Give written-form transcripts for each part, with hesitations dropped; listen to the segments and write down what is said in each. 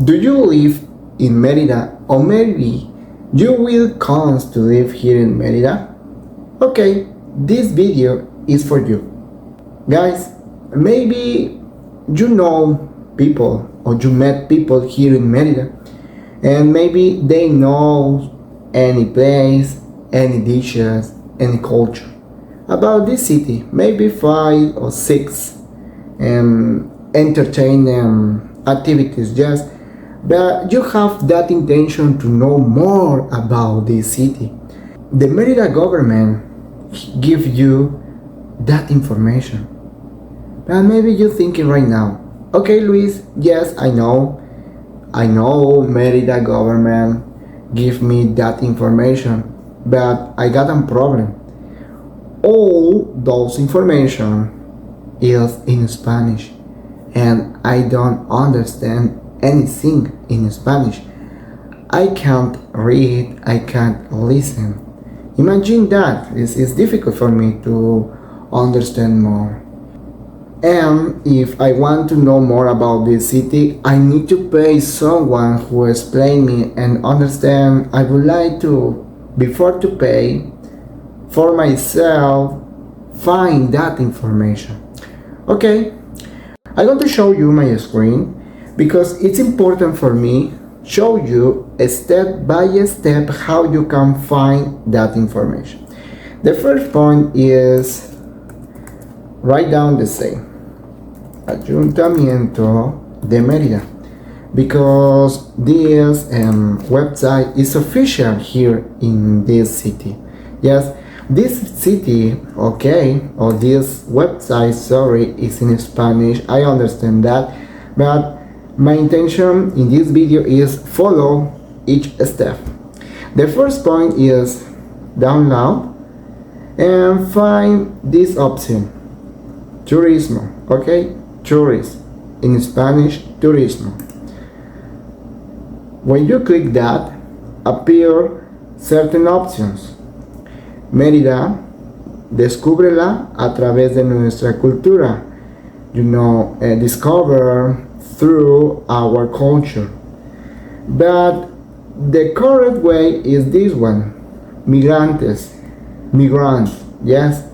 Do you live in Merida, or maybe you will come to live here in Merida? Okay, this video is for you. Guys, maybe you know people or you met people here in Merida, and maybe they know any place, any dishes, any culture about this city, maybe 5 or 6 entertaining activities, just but you have that intention to know more about this city. The Merida government give you that information. But maybe you're thinking right now, okay, Luis, yes, I know Merida government give me that information, but I got a problem. All those information is in Spanish, and I don't understand anything in Spanish. I can't read, I can't listen. Imagine that. It's difficult for me to understand more. And if I want to know more about this city, I need to pay someone who explain me and understand. I would like to, before to pay, for myself, find that information. Okay, I'm going to show you my screen because it's important for me show you step by step how you can find that information. The first point is write down the same Ayuntamiento de Merida, because this website is official here in this city. Yes, this city, okay, or this website, sorry, is in Spanish. I understand that, but my intention in this video is follow each step. The first point is download and find this option, turismo, okay, tourist, in Spanish, turismo. When you click that, appear certain options. Mérida, descúbrela a través de nuestra cultura. Discover through our culture. But the correct way is this one, migrantes, migrants, yes,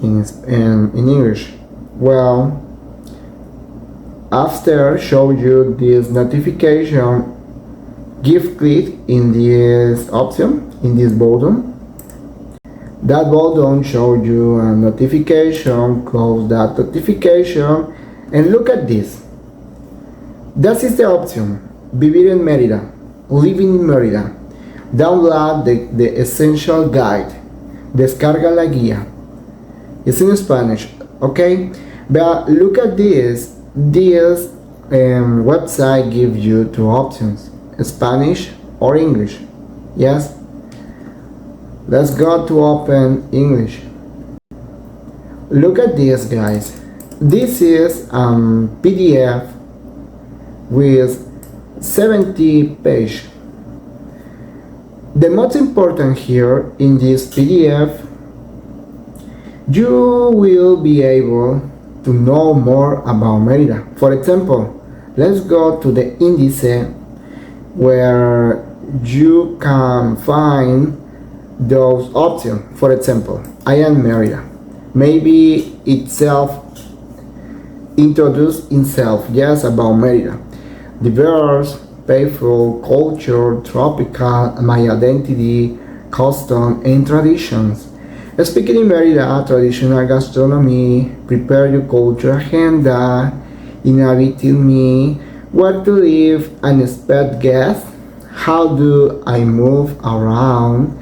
in English. Well, after show you this notification, give click in this option, in this button. That button show you a notification, close that notification, and look at this. That is the option, vivir en Mérida, living in Merida. Download the essential guide, descarga la guía. It's in Spanish, okay? But look at this website gives you 2 options, Spanish or English, yes? Let's go to open English. Look at this, guys. This is PDF with 70 pages. The most important here in this PDF, you will be able to know more about Merida. For example, let's go to the indice where you can find those options. For example, I am Merida. Maybe itself introduce itself, yes, about Merida. Diverse, playful, culture, tropical, my identity, custom, and traditions. Speaking in Merida, traditional gastronomy, prepare your culture agenda, inhabiting me, where to live, and expect guests, how do I move around,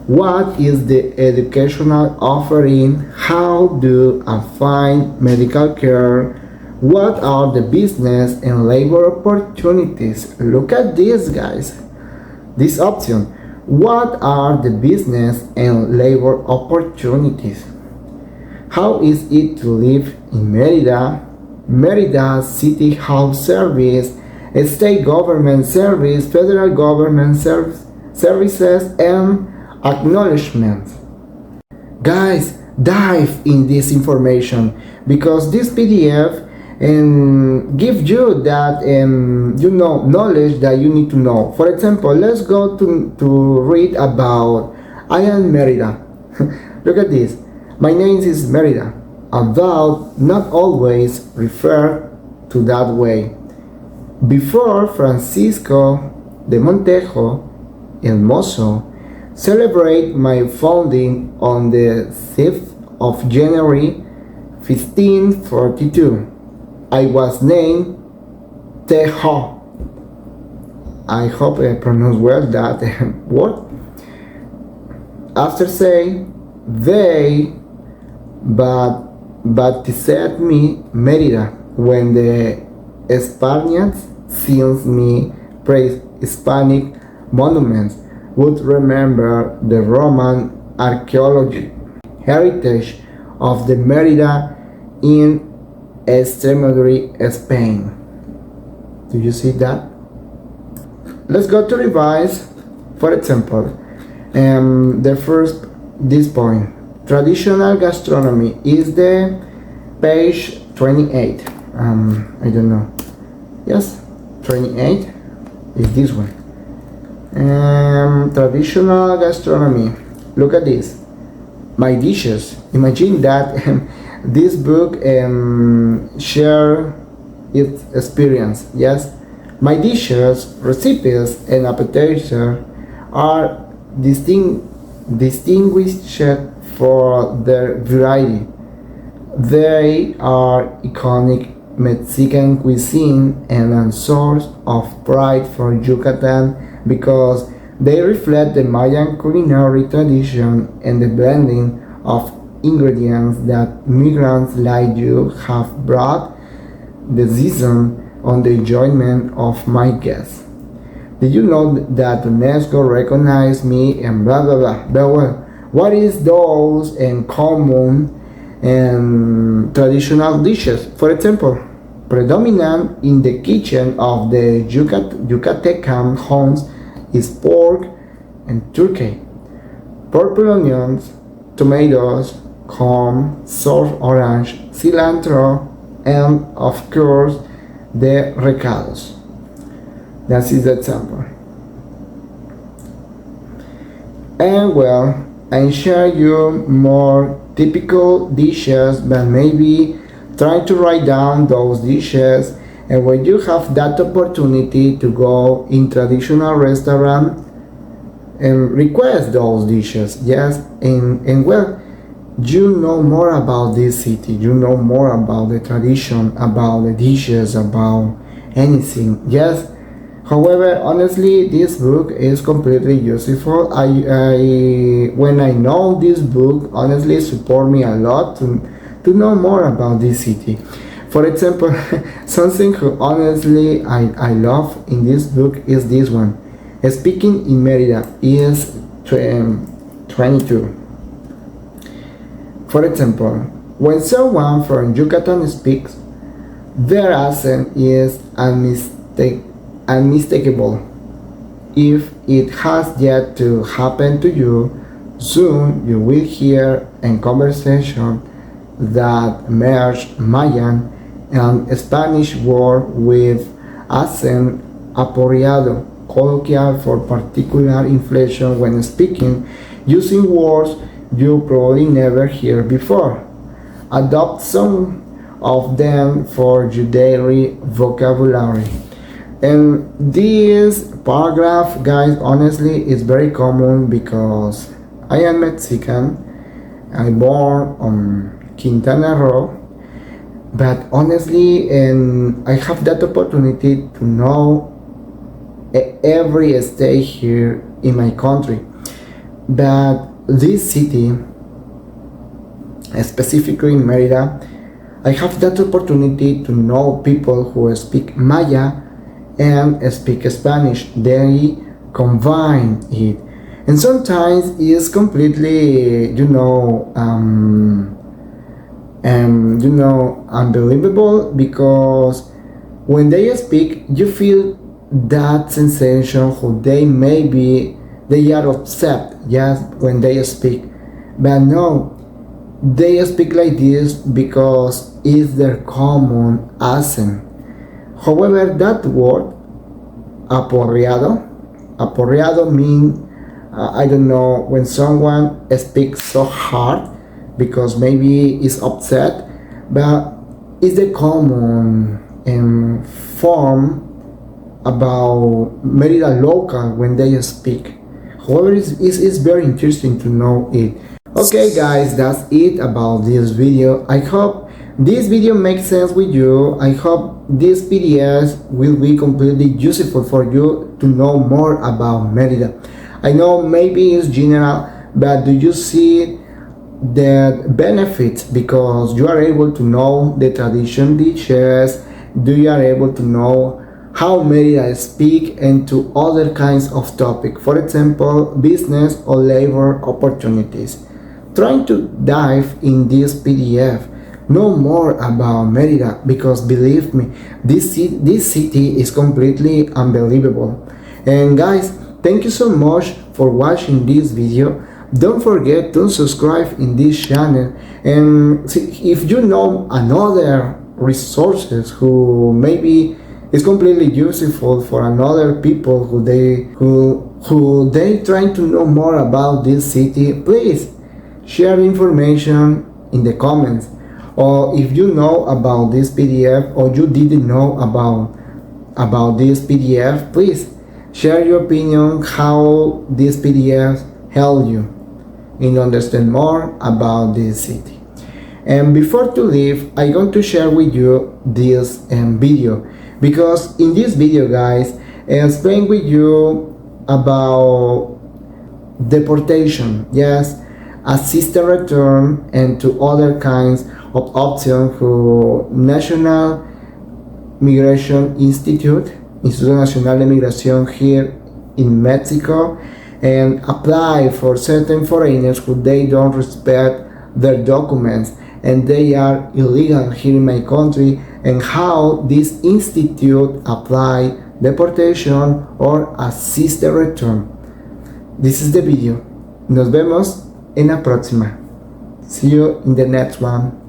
what is the educational offering, how do I find medical care, what are the business and labor opportunities. Look at this, guys, this option. What are the business and labor opportunities? How is it to live in Merida? Merida City House Service, state government service, federal government services, and acknowledgements. Guys, dive in this information because this PDF and give you that knowledge that you need to know. For example, let's go to read about I am Merida. Look at this. My name is Merida, although not always referred to that way. Before Francisco de Montejo El Mozo celebrate my founding on the 5th of January 1542. I was named Tejo. I hope I pronounce well that word. After saying they baptized me Merida when the Spaniards since me pre-Hispanic monuments would remember the Roman archaeology heritage of the Merida in Extremadura, Spain. Do you see that? Let's go to revise. For example, this point. Traditional gastronomy is the page 28. I don't know. Yes, 28 is this one. Traditional gastronomy. Look at this. My dishes. Imagine that this book share its experience. Yes, my dishes, recipes, and appetizers are distinguished for their variety. They are iconic Mexican cuisine and a source of pride for Yucatán because they reflect the Mayan culinary tradition and the blending of ingredients that migrants like you have brought the season on the enjoyment of my guests. Did you know that UNESCO recognized me and blah blah blah? But well, what is those and common and traditional dishes? For example, predominant in the kitchen of the Yucatecan homes is pork and turkey, purple onions, tomatoes, corn, sour orange, cilantro, and of course the recados. That is the example. And well, I share you more typical dishes, but maybe try to write down those dishes, and when you have that opportunity to go in traditional restaurant and request those dishes. Yes, and well, you know more about this city, you know more about the tradition, about the dishes, about anything. Yes, however, honestly, this book is completely useful. When I know this book, honestly, support me a lot to know more about this city. For example, something honestly I love in this book is this one. Speaking in Merida is 22. For example, when someone from Yucatan speaks, their accent is unmistakable. If it has yet to happen to you, soon you will hear a conversation that merge Mayan and Spanish word with accent apropiado, colloquial for particular inflection when speaking, using words you probably never hear before. Adopt some of them for your daily vocabulary. And this paragraph, guys, honestly, is very common because I am Mexican. I born on Quintana Roo, but honestly, and I have that opportunity to know every state here in my country. But this city, specifically in Merida, I have that opportunity to know people who speak Maya and speak Spanish. They combine it, and sometimes it's completely, unbelievable because when they speak, you feel that sensation who they are upset, yes, when they speak, but no, they speak like this because is their common accent. However, that word aporreado means I don't know, when someone speaks so hard because maybe is upset, but it's the common form about Merida local when they speak. However, it's very interesting to know it. Okay guys, that's it about this video. I hope this video makes sense with you. I hope this PDF will be completely useful for you to know more about Merida. I know maybe it's general, but do you see the benefits because you are able to know the tradition dishes, do you are able to know how Merida speak and to other kinds of topic, for example, business or labor opportunities. Trying to dive in this PDF, know more about Merida because believe me, this city is completely unbelievable. And guys, thank you so much for watching this video. Don't forget to subscribe in this channel, and if you know another resources who maybe is completely useful for another people who they trying to know more about this city, please share information in the comments. Or if you know about this PDF or you didn't know about this PDF, please share your opinion how this PDF help you in understand more about this city. And before to leave, I'm going to share with you this video, because in this video guys I explain with you about deportation, yes, assisted return, and to other kinds of options for National Migration Institute, Instituto Nacional de Migración here in Mexico, and apply for certain foreigners who they don't respect their documents and they are illegal here in my country, and how this institute apply deportation or assisted return. This is the video. Nos vemos en la próxima. See you in the next one.